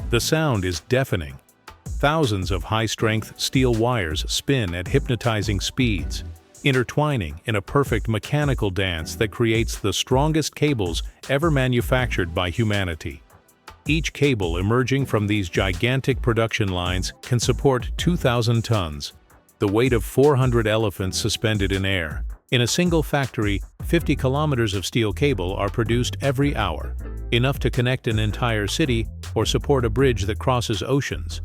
The sound is deafening. Thousands of high-strength steel wires spin at hypnotizing speeds, intertwining in a perfect mechanical dance that creates the strongest cables ever manufactured by humanity. Each cable emerging from these gigantic production lines can support 2,000 tons, the weight of 400 elephants suspended in air. In a single factory, 50 kilometers of steel cable are produced every hour, enough to connect an entire city or support a bridge that crosses oceans.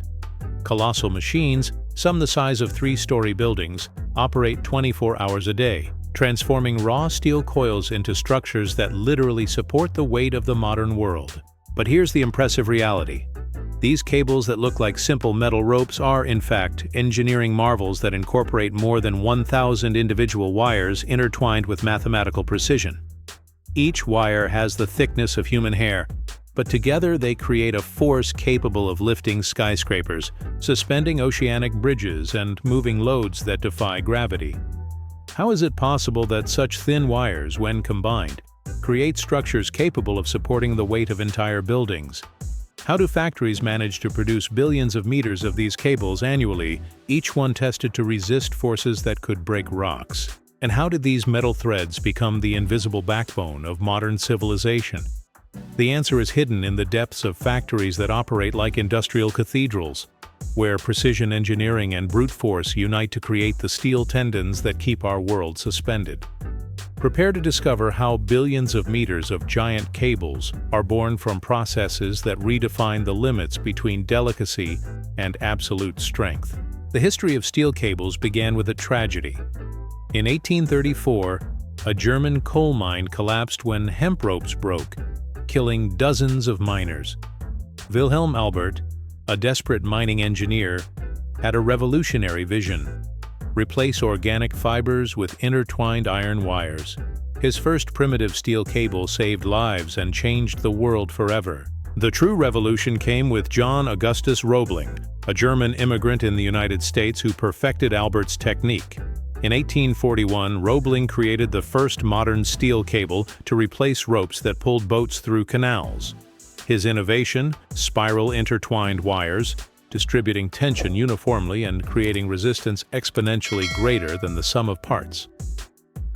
Colossal machines, some the size of 3-story buildings, operate 24 hours a day, transforming raw steel coils into structures that literally support the weight of the modern world. But here's the impressive reality. These cables that look like simple metal ropes are, in fact, engineering marvels that incorporate more than 1,000 individual wires intertwined with mathematical precision. Each wire has the thickness of human hair, but together they create a force capable of lifting skyscrapers, suspending oceanic bridges, and moving loads that defy gravity. How is it possible that such thin wires, when combined, create structures capable of supporting the weight of entire buildings? How do factories manage to produce billions of meters of these cables annually, each one tested to resist forces that could break rocks? And how did these metal threads become the invisible backbone of modern civilization? The answer is hidden in the depths of factories that operate like industrial cathedrals, where precision engineering and brute force unite to create the steel tendons that keep our world suspended. Prepare to discover how billions of meters of giant cables are born from processes that redefine the limits between delicacy and absolute strength. The history of steel cables began with a tragedy. In 1834, a German coal mine collapsed when hemp ropes broke, killing dozens of miners. Wilhelm Albert, a desperate mining engineer, had a revolutionary vision: replace organic fibers with intertwined iron wires. His first primitive steel cable saved lives and changed the world forever. The true revolution came with John Augustus Roebling, a German immigrant in the United States who perfected Albert's technique. In 1841, Roebling created the first modern steel cable to replace ropes that pulled boats through canals. His innovation, spiral intertwined wires, distributing tension uniformly and creating resistance exponentially greater than the sum of parts.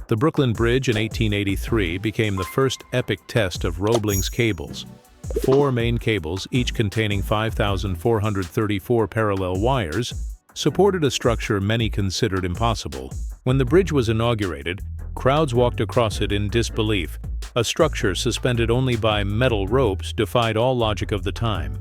The Brooklyn Bridge in 1883 became the first epic test of Roebling's cables. 4 main cables, each containing 5,434 parallel wires, supported a structure many considered impossible. When the bridge was inaugurated, crowds walked across it in disbelief. A structure suspended only by metal ropes defied all logic of the time.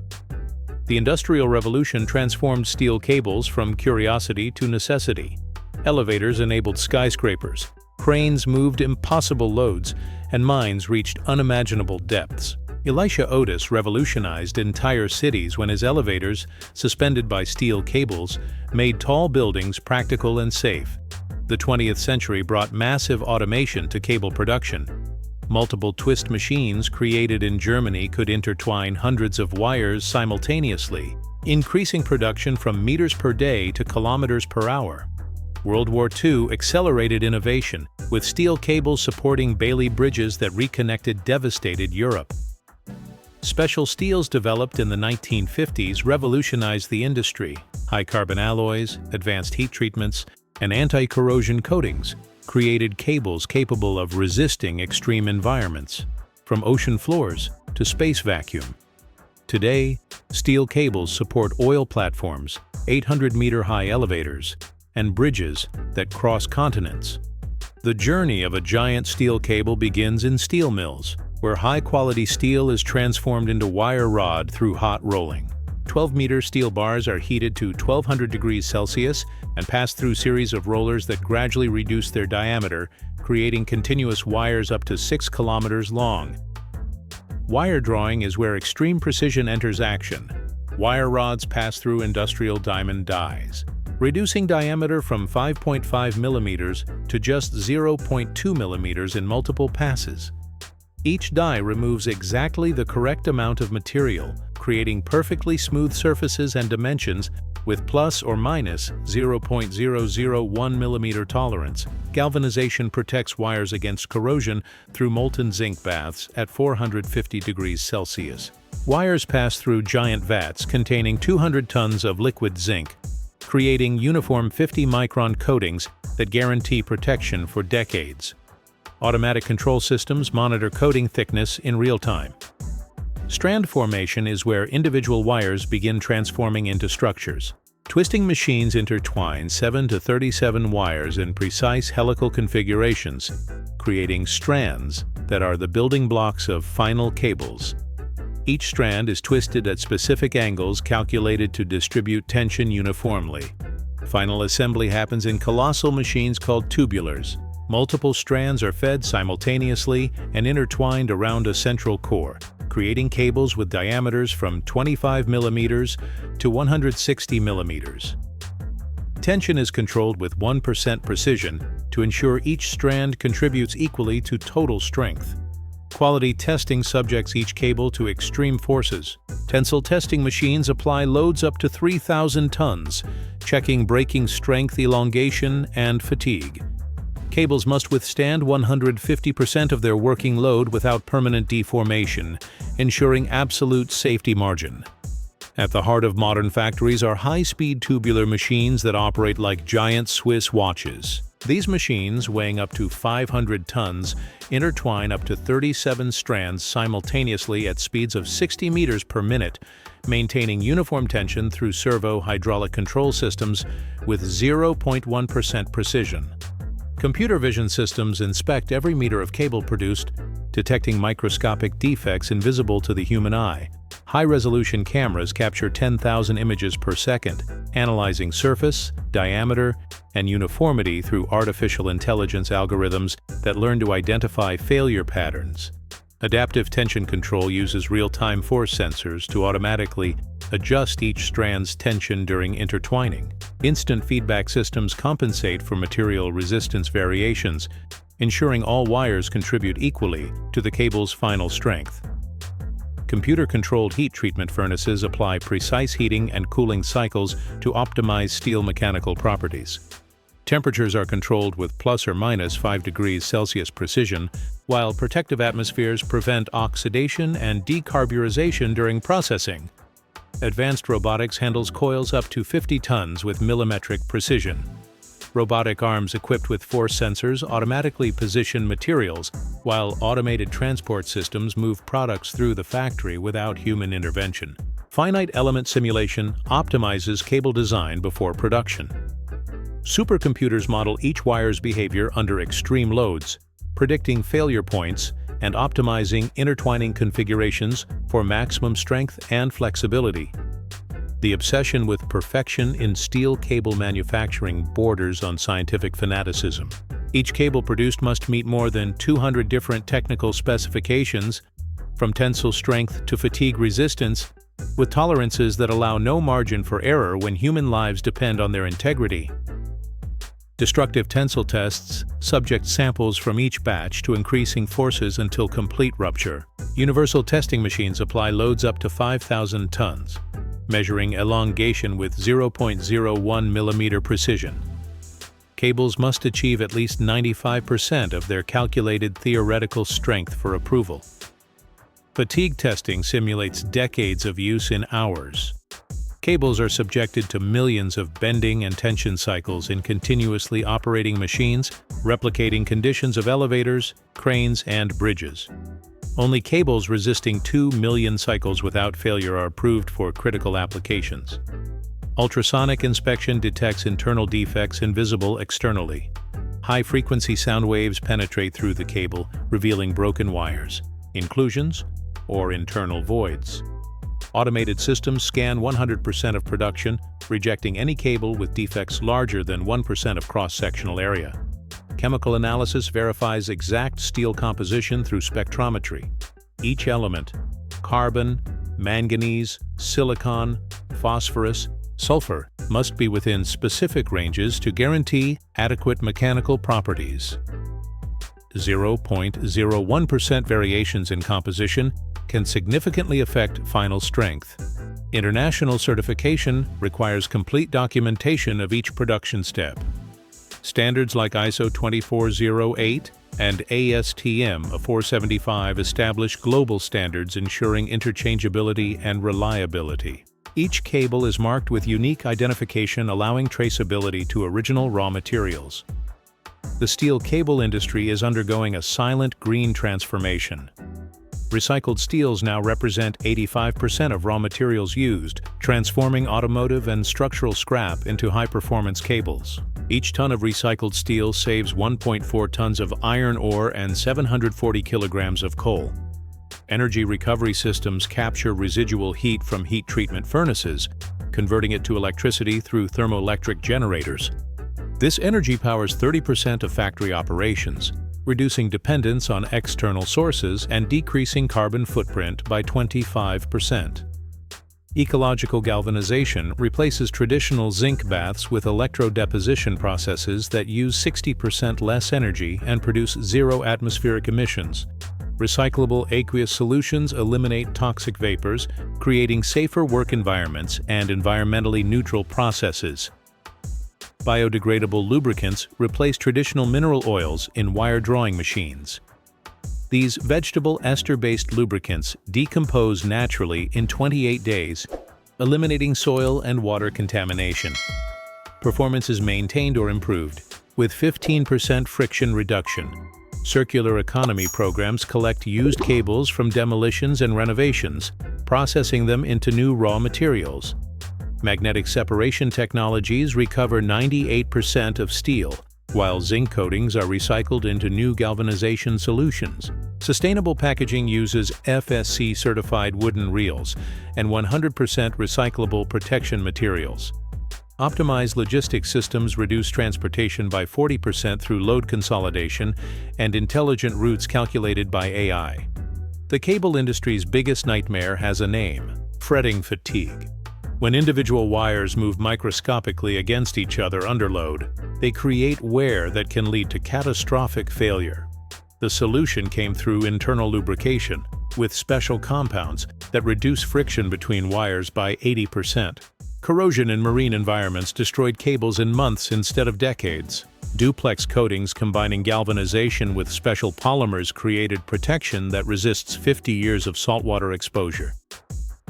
The Industrial Revolution transformed steel cables from curiosity to necessity. Elevators enabled skyscrapers, cranes moved impossible loads, and mines reached unimaginable depths. Elisha Otis revolutionized entire cities when his elevators, suspended by steel cables, made tall buildings practical and safe. The 20th century brought massive automation to cable production. Multiple twist machines created in Germany could intertwine hundreds of wires simultaneously, increasing production from meters per day to kilometers per hour. World War II accelerated innovation, with steel cables supporting Bailey bridges that reconnected devastated Europe. Special steels developed in the 1950s revolutionized the industry. High-carbon alloys, advanced heat treatments, and anti-corrosion coatings created cables capable of resisting extreme environments, from ocean floors to space vacuum. Today, steel cables support oil platforms, 800-meter-high elevators, and bridges that cross continents. The journey of a giant steel cable begins in steel mills, where high-quality steel is transformed into wire rod through hot rolling. 12-meter steel bars are heated to 1,200 degrees Celsius and pass through series of rollers that gradually reduce their diameter, creating continuous wires up to 6 kilometers long. Wire drawing is where extreme precision enters action. Wire rods pass through industrial diamond dies, reducing diameter from 5.5 millimeters to just 0.2 millimeters in multiple passes. Each die removes exactly the correct amount of material, creating perfectly smooth surfaces and dimensions with plus or minus 0.001 millimeter tolerance. Galvanization protects wires against corrosion through molten zinc baths at 450 degrees Celsius. Wires pass through giant vats containing 200 tons of liquid zinc, creating uniform 50-micron coatings that guarantee protection for decades. Automatic control systems monitor coating thickness in real time. Strand formation is where individual wires begin transforming into structures. Twisting machines intertwine 7 to 37 wires in precise helical configurations, creating strands that are the building blocks of final cables. Each strand is twisted at specific angles calculated to distribute tension uniformly. Final assembly happens in colossal machines called tubulars. Multiple strands are fed simultaneously and intertwined around a central core, creating cables with diameters from 25 millimeters to 160 millimeters. Tension is controlled with 1% precision to ensure each strand contributes equally to total strength. Quality testing subjects each cable to extreme forces. Tensile testing machines apply loads up to 3,000 tons, checking breaking strength, elongation, and fatigue. Cables must withstand 150% of their working load without permanent deformation, ensuring absolute safety margin. At the heart of modern factories are high-speed tubular machines that operate like giant Swiss watches. These machines, weighing up to 500 tons, intertwine up to 37 strands simultaneously at speeds of 60 meters per minute, maintaining uniform tension through servo-hydraulic control systems with 0.1% precision. Computer vision systems inspect every meter of cable produced, detecting microscopic defects invisible to the human eye. High-resolution cameras capture 10,000 images per second, analyzing surface, diameter, and uniformity through artificial intelligence algorithms that learn to identify failure patterns. Adaptive tension control uses real-time force sensors to automatically adjust each strand's tension during intertwining. Instant feedback systems compensate for material resistance variations, ensuring all wires contribute equally to the cable's final strength. Computer-controlled heat treatment furnaces apply precise heating and cooling cycles to optimize steel mechanical properties. Temperatures are controlled with plus or minus 5 degrees Celsius precision, while protective atmospheres prevent oxidation and decarburization during processing. Advanced robotics handles coils up to 50 tons with millimetric precision. Robotic arms equipped with force sensors automatically position materials, while automated transport systems move products through the factory without human intervention. Finite element simulation optimizes cable design before production. Supercomputers model each wire's behavior under extreme loads, predicting failure points and optimizing intertwining configurations for maximum strength and flexibility. The obsession with perfection in steel cable manufacturing borders on scientific fanaticism. Each cable produced must meet more than 200 different technical specifications, from tensile strength to fatigue resistance, with tolerances that allow no margin for error when human lives depend on their integrity. Destructive tensile tests subject samples from each batch to increasing forces until complete rupture. Universal testing machines apply loads up to 5,000 tons, measuring elongation with 0.01 millimeter precision. Cables must achieve at least 95% of their calculated theoretical strength for approval. Fatigue testing simulates decades of use in hours. Cables are subjected to millions of bending and tension cycles in continuously operating machines, replicating conditions of elevators, cranes, and bridges. Only cables resisting 2 million cycles without failure are approved for critical applications. Ultrasonic inspection detects internal defects invisible externally. High-frequency sound waves penetrate through the cable, revealing broken wires, inclusions, or internal voids. Automated systems scan 100% of production, rejecting any cable with defects larger than 1% of cross-sectional area. Chemical analysis verifies exact steel composition through spectrometry. Each element – carbon, manganese, silicon, phosphorus, sulfur – must be within specific ranges to guarantee adequate mechanical properties. 0.01% variations in composition can significantly affect final strength. International certification requires complete documentation of each production step. Standards like ISO 2408 and ASTM, a 475, establish global standards ensuring interchangeability and reliability. Each cable is marked with unique identification allowing traceability to original raw materials. The steel cable industry is undergoing a silent green transformation. Recycled steels now represent 85% of raw materials used, transforming automotive and structural scrap into high-performance cables. Each ton of recycled steel saves 1.4 tons of iron ore and 740 kilograms of coal. Energy recovery systems capture residual heat from heat treatment furnaces, converting it to electricity through thermoelectric generators. This energy powers 30% of factory operations, reducing dependence on external sources and decreasing carbon footprint by 25%. Ecological galvanization replaces traditional zinc baths with electrodeposition processes that use 60% less energy and produce zero atmospheric emissions. Recyclable aqueous solutions eliminate toxic vapors, creating safer work environments and environmentally neutral processes. Biodegradable lubricants replace traditional mineral oils in wire drawing machines. These vegetable ester-based lubricants decompose naturally in 28 days, eliminating soil and water contamination. Performance is maintained or improved, with 15% friction reduction. Circular economy programs collect used cables from demolitions and renovations, processing them into new raw materials. Magnetic separation technologies recover 98% of steel, while zinc coatings are recycled into new galvanization solutions. Sustainable packaging uses FSC-certified wooden reels and 100% recyclable protection materials. Optimized logistics systems reduce transportation by 40% through load consolidation and intelligent routes calculated by AI. The cable industry's biggest nightmare has a name: fretting fatigue. When individual wires move microscopically against each other under load, they create wear that can lead to catastrophic failure. The solution came through internal lubrication, with special compounds that reduce friction between wires by 80%. Corrosion in marine environments destroyed cables in months instead of decades. Duplex coatings combining galvanization with special polymers created protection that resists 50 years of saltwater exposure.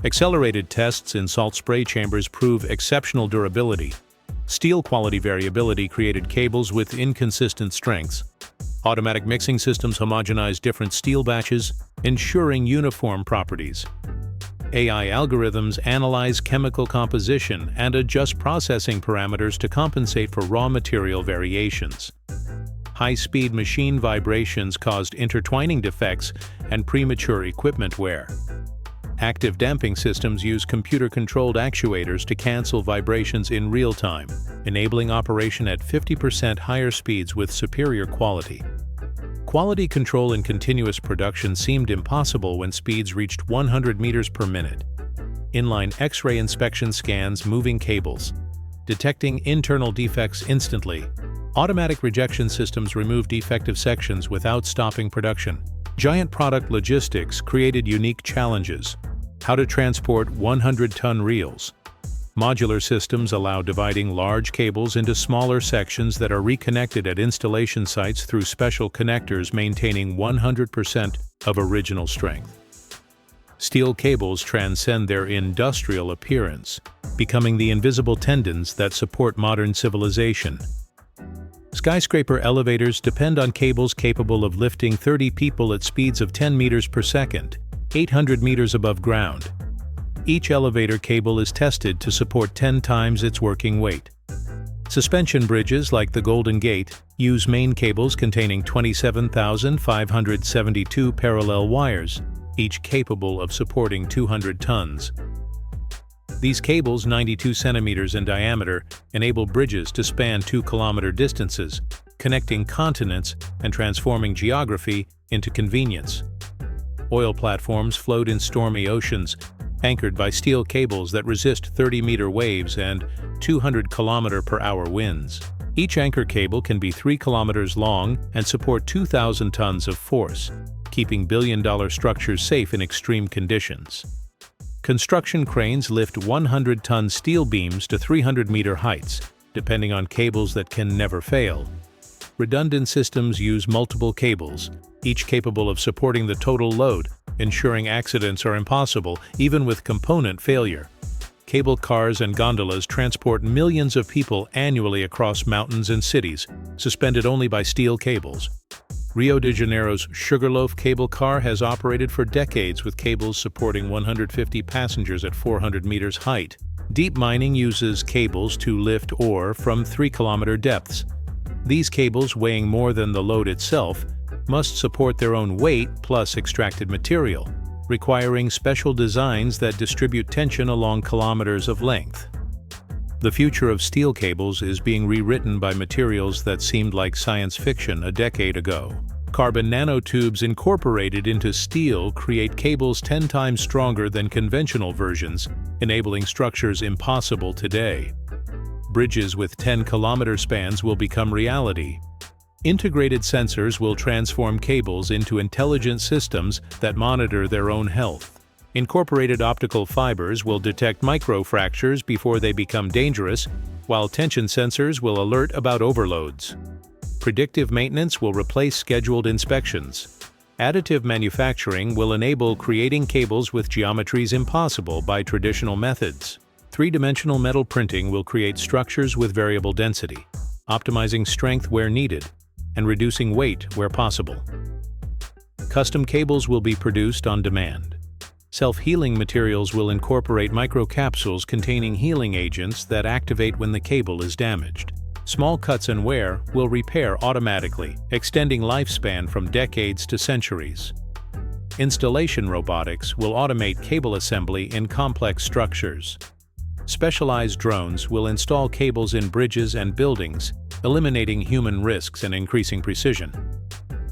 Accelerated tests in salt spray chambers prove exceptional durability. Steel quality variability created cables with inconsistent strengths. Automatic mixing systems homogenize different steel batches, ensuring uniform properties. AI algorithms analyze chemical composition and adjust processing parameters to compensate for raw material variations. High-speed machine vibrations caused intertwining defects and premature equipment wear. Active damping systems use computer-controlled actuators to cancel vibrations in real time, enabling operation at 50% higher speeds with superior quality. Quality control in continuous production seemed impossible when speeds reached 100 meters per minute. Inline X-ray inspection scans moving cables, detecting internal defects instantly. Automatic rejection systems remove defective sections without stopping production. Giant product logistics created unique challenges. How to transport 100-ton reels. Modular systems allow dividing large cables into smaller sections that are reconnected at installation sites through special connectors, maintaining 100% of original strength. Steel cables transcend their industrial appearance, becoming the invisible tendons that support modern civilization. Skyscraper elevators depend on cables capable of lifting 30 people at speeds of 10 meters per second, 800 meters above ground. Each elevator cable is tested to support 10 times its working weight. Suspension bridges like the Golden Gate use main cables containing 27,572 parallel wires, each capable of supporting 200 tons. These cables, 92 centimeters in diameter, enable bridges to span 2-kilometer distances, connecting continents and transforming geography into convenience. Oil platforms float in stormy oceans, anchored by steel cables that resist 30-meter waves and 200-kilometer-per-hour winds. Each anchor cable can be 3 kilometers long and support 2,000 tons of force, keeping billion-dollar structures safe in extreme conditions. Construction cranes lift 100-ton steel beams to 300-meter heights, depending on cables that can never fail. Redundant systems use multiple cables, each capable of supporting the total load, ensuring accidents are impossible even with component failure. Cable cars and gondolas transport millions of people annually across mountains and cities, suspended only by steel cables. Rio de Janeiro's Sugarloaf cable car has operated for decades with cables supporting 150 passengers at 400 meters height. Deep mining uses cables to lift ore from 3-kilometer depths. These cables, weighing more than the load itself, must support their own weight plus extracted material, requiring special designs that distribute tension along kilometers of length. The future of steel cables is being rewritten by materials that seemed like science fiction a decade ago. Carbon nanotubes incorporated into steel create cables 10 times stronger than conventional versions, enabling structures impossible today. Bridges with 10-kilometer spans will become reality. Integrated sensors will transform cables into intelligent systems that monitor their own health. Incorporated optical fibers will detect microfractures before they become dangerous, while tension sensors will alert about overloads. Predictive maintenance will replace scheduled inspections. Additive manufacturing will enable creating cables with geometries impossible by traditional methods. Three-dimensional metal printing will create structures with variable density, optimizing strength where needed and reducing weight where possible. Custom cables will be produced on demand. Self-healing materials will incorporate microcapsules containing healing agents that activate when the cable is damaged. Small cuts and wear will repair automatically, extending lifespan from decades to centuries. Installation robotics will automate cable assembly in complex structures. Specialized drones will install cables in bridges and buildings, eliminating human risks and increasing precision.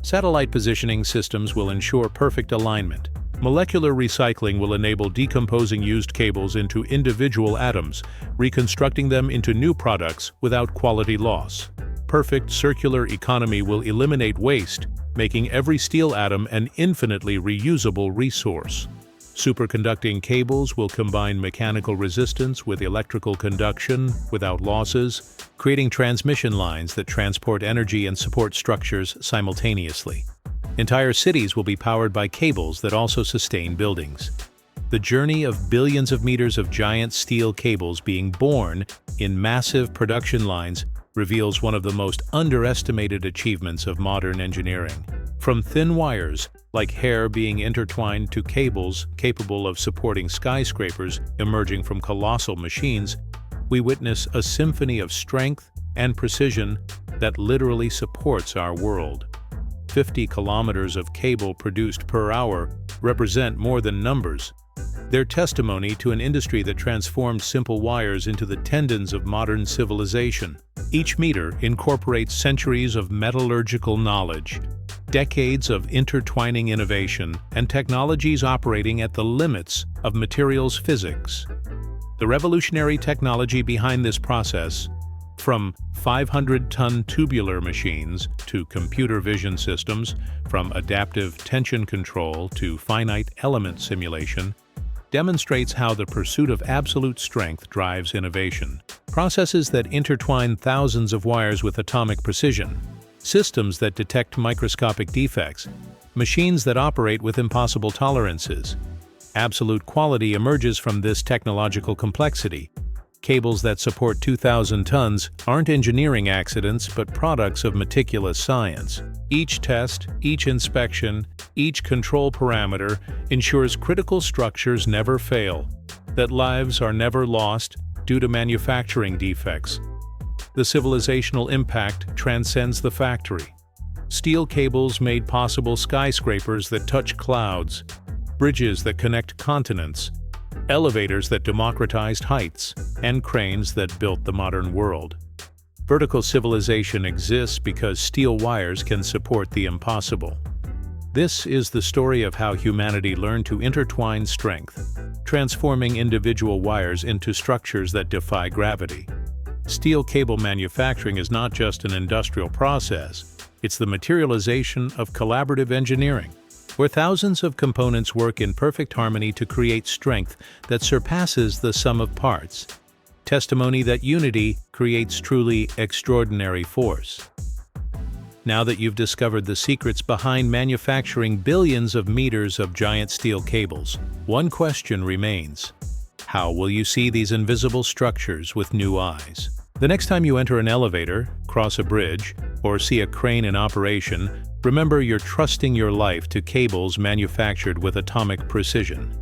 Satellite positioning systems will ensure perfect alignment. Molecular recycling will enable decomposing used cables into individual atoms, reconstructing them into new products without quality loss. Perfect circular economy will eliminate waste, making every steel atom an infinitely reusable resource. Superconducting cables will combine mechanical resistance with electrical conduction without losses, creating transmission lines that transport energy and support structures simultaneously. Entire cities will be powered by cables that also sustain buildings. The journey of billions of meters of giant steel cables being born in massive production lines reveals one of the most underestimated achievements of modern engineering. From thin wires, like hair being intertwined, to cables capable of supporting skyscrapers emerging from colossal machines, we witness a symphony of strength and precision that literally supports our world. 50 kilometers of cable produced per hour represent more than numbers. They're testimony to an industry that transformed simple wires into the tendons of modern civilization. Each meter incorporates centuries of metallurgical knowledge, decades of intertwining innovation, and technologies operating at the limits of materials physics. The revolutionary technology behind this process, from 500-ton tubular machines to computer vision systems, from adaptive tension control to finite element simulation, demonstrates how the pursuit of absolute strength drives innovation. Processes that intertwine thousands of wires with atomic precision, systems that detect microscopic defects, machines that operate with impossible tolerances. Absolute quality emerges from this technological complexity. Cables that support 2,000 tons aren't engineering accidents but products of meticulous science. Each test, each inspection, each control parameter ensures critical structures never fail, that lives are never lost due to manufacturing defects. The civilizational impact transcends the factory. Steel cables made possible skyscrapers that touch clouds, bridges that connect continents, elevators that democratized heights, and cranes that built the modern world. Vertical civilization exists because steel wires can support the impossible. This is the story of how humanity learned to intertwine strength, transforming individual wires into structures that defy gravity. Steel cable manufacturing is not just an industrial process, it's the materialization of collaborative engineering, where thousands of components work in perfect harmony to create strength that surpasses the sum of parts. Testimony that unity creates truly extraordinary force. Now that you've discovered the secrets behind manufacturing billions of meters of giant steel cables, one question remains. How will you see these invisible structures with new eyes? The next time you enter an elevator, cross a bridge, or see a crane in operation, remember you're trusting your life to cables manufactured with atomic precision.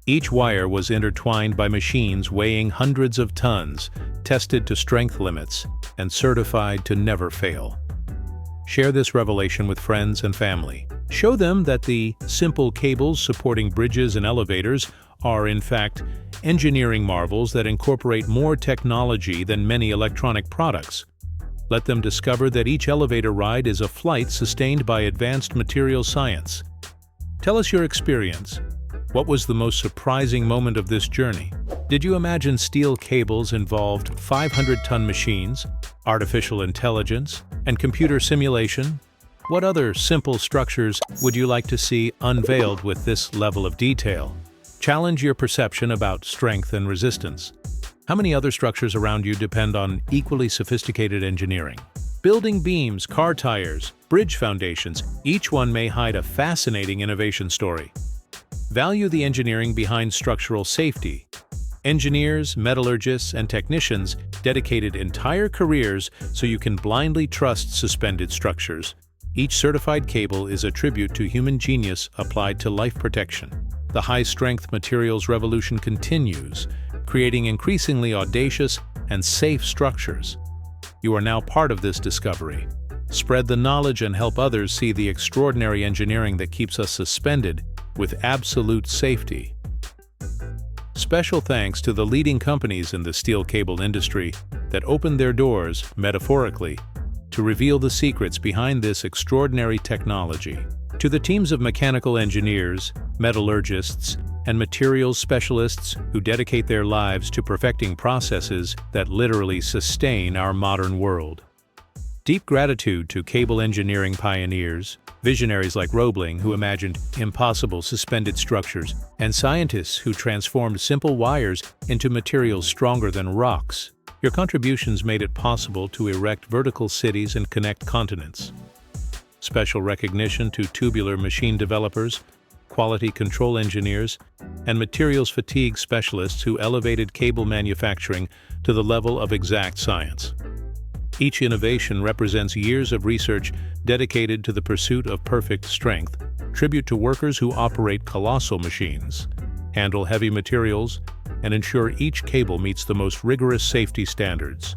Each wire was intertwined by machines weighing hundreds of tons, tested to strength limits, and certified to never fail. Share this revelation with friends and family. Show them that the simple cables supporting bridges and elevators are, in fact, engineering marvels that incorporate more technology than many electronic products. Let them discover that each elevator ride is a flight sustained by advanced material science. Tell us your experience. What was the most surprising moment of this journey? Did you imagine steel cables involved 500-ton machines, artificial intelligence, and computer simulation? What other simple structures would you like to see unveiled with this level of detail? Challenge your perception about strength and resistance. How many other structures around you depend on equally sophisticated engineering? Building beams, car tires, bridge foundations, each one may hide a fascinating innovation story. Value the engineering behind structural safety. Engineers, metallurgists, and technicians dedicated entire careers so you can blindly trust suspended structures. Each certified cable is a tribute to human genius applied to life protection. The high-strength materials revolution continues, creating increasingly audacious and safe structures. You are now part of this discovery. Spread the knowledge and help others see the extraordinary engineering that keeps us suspended with absolute safety. Special thanks to the leading companies in the steel cable industry that opened their doors, metaphorically, to reveal the secrets behind this extraordinary technology. To the teams of mechanical engineers, metallurgists, and materials specialists who dedicate their lives to perfecting processes that literally sustain our modern world. Deep gratitude to cable engineering pioneers, visionaries like Roebling who imagined impossible suspended structures, and scientists who transformed simple wires into materials stronger than rocks. Your contributions made it possible to erect vertical cities and connect continents. Special recognition to tubular machine developers, quality control engineers, and materials fatigue specialists who elevated cable manufacturing to the level of exact science. Each innovation represents years of research dedicated to the pursuit of perfect strength, tribute to workers who operate colossal machines, handle heavy materials, and ensure each cable meets the most rigorous safety standards.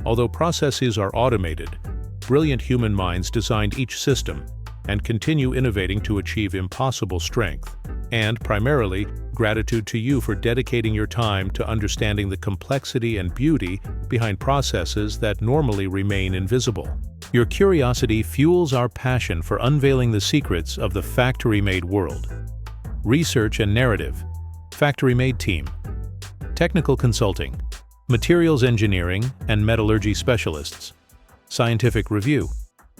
Although processes are automated, brilliant human minds designed each system and continue innovating to achieve impossible strength. And, primarily, gratitude to you for dedicating your time to understanding the complexity and beauty behind processes that normally remain invisible. Your curiosity fuels our passion for unveiling the secrets of the factory-made world. Research and narrative. Factory-made team. Technical consulting. Materials engineering and metallurgy specialists. Scientific review.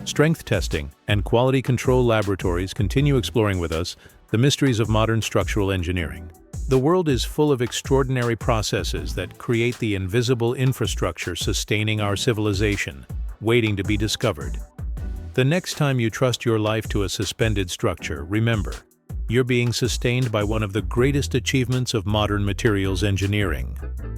Strength testing and quality control laboratories continue exploring with us the mysteries of modern structural engineering. The world is full of extraordinary processes that create the invisible infrastructure sustaining our civilization, waiting to be discovered. The next time you trust your life to a suspended structure, remember, you're being sustained by one of the greatest achievements of modern materials engineering.